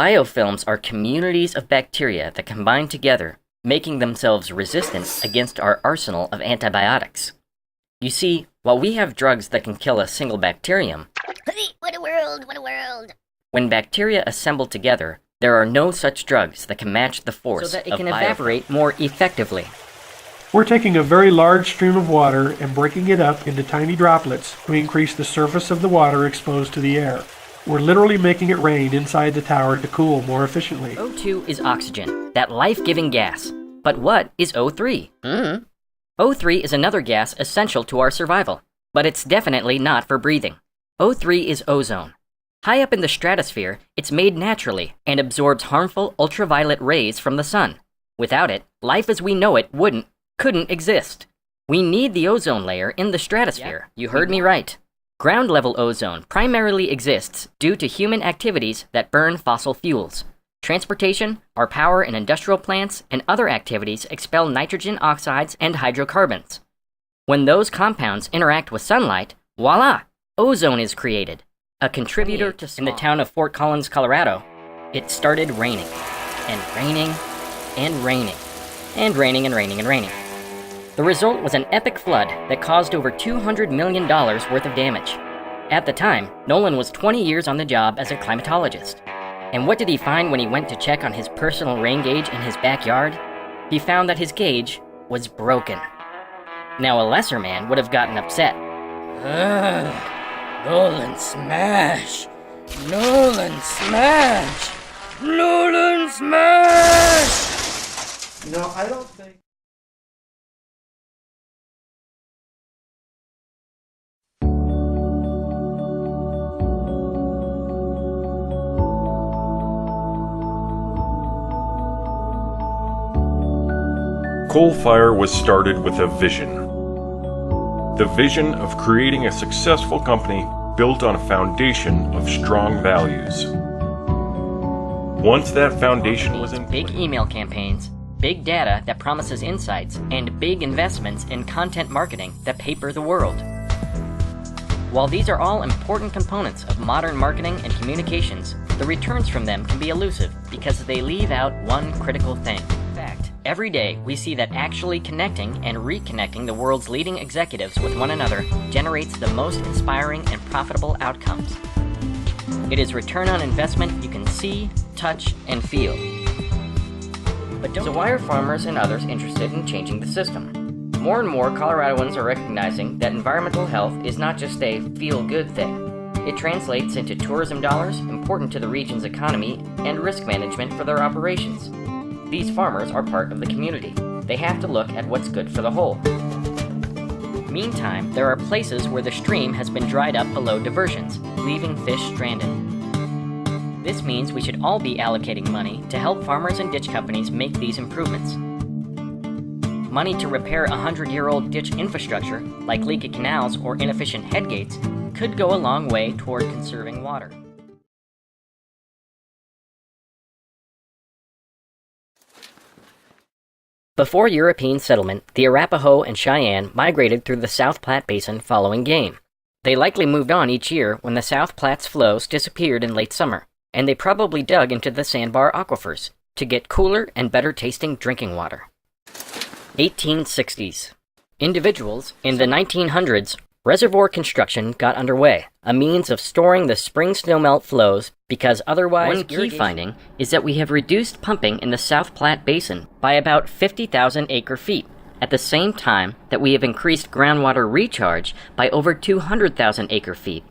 Biofilms are communities of bacteria that combine together, making themselves resistant against our arsenal of antibiotics. You see, while we have drugs that can kill a single bacterium, What a world, what a world! When bacteria assemble together, there are no such drugs that can match the force so that it of can biofilm. evaporate more effectively. We're taking a very large stream of water and breaking it up into tiny droplets to increase the surface of the water exposed to the air. We're literally making it rain inside the tower to cool more efficiently. O2 is oxygen, that life-giving gas. But what is O3? O3 is another gas essential to our survival, but it's definitely not for breathing. O3 is ozone. High up in the stratosphere, it's made naturally and absorbs harmful ultraviolet rays from the sun. Without it, life as we know it couldn't exist. We need the ozone layer in the stratosphere. You heard me right. Ground-level ozone primarily exists due to human activities that burn fossil fuels. Transportation, our power and industrial plants, and other activities expel nitrogen oxides and hydrocarbons. When those compounds interact with sunlight, voila, ozone is created. A contributor to in the town of Fort Collins, Colorado, it started raining, and raining, and raining, and raining, and raining, and raining. The result was an epic flood that caused over $200 million worth of damage. At the time, Nolan was 20 years on the job as a climatologist. And what did he find when he went to check on his personal rain gauge in his backyard? He found that his gauge was broken. Now, a lesser man would have gotten upset. Nolan smash! Nolan smash! Nolan smash! No, I don't think... Coal Fire was started with a vision. The vision of creating a successful company built on a foundation of strong values. Once that foundation was in big place, email campaigns, big data that promises insights, and big investments in content marketing that paper the world. While these are all important components of modern marketing and communications, the returns from them can be elusive because they leave out one critical thing. In fact, every day we see that actually connecting and reconnecting the world's leading executives with one another generates the most inspiring and profitable outcomes. It is return on investment you can see, touch, and feel. So why are farmers and others interested in changing the system? More and more Coloradoans are recognizing that environmental health is not just a feel-good thing. It translates into tourism dollars important to the region's economy and risk management for their operations. These farmers are part of the community. They have to look at what's good for the whole. Meantime, there are places where the stream has been dried up below diversions, leaving fish stranded. This means we should all be allocating money to help farmers and ditch companies make these improvements. Money to repair 100-year-old ditch infrastructure, like leaky canals or inefficient headgates, could go a long way toward conserving water. Before European settlement, the Arapaho and Cheyenne migrated through the South Platte Basin following game. They likely moved on each year when the South Platte's flows disappeared in late summer, and they probably dug into the sandbar aquifers to get cooler and better tasting drinking water. 1860s. Individuals in the 1900s, reservoir construction got underway, a means of storing the spring snowmelt flows because otherwise one key finding is that we have reduced pumping in the South Platte Basin by about 50,000 acre-feet, at the same time that we have increased groundwater recharge by over 200,000 acre-feet.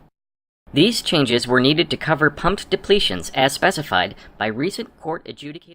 These changes were needed to cover pumped depletions as specified by recent court-adjudicated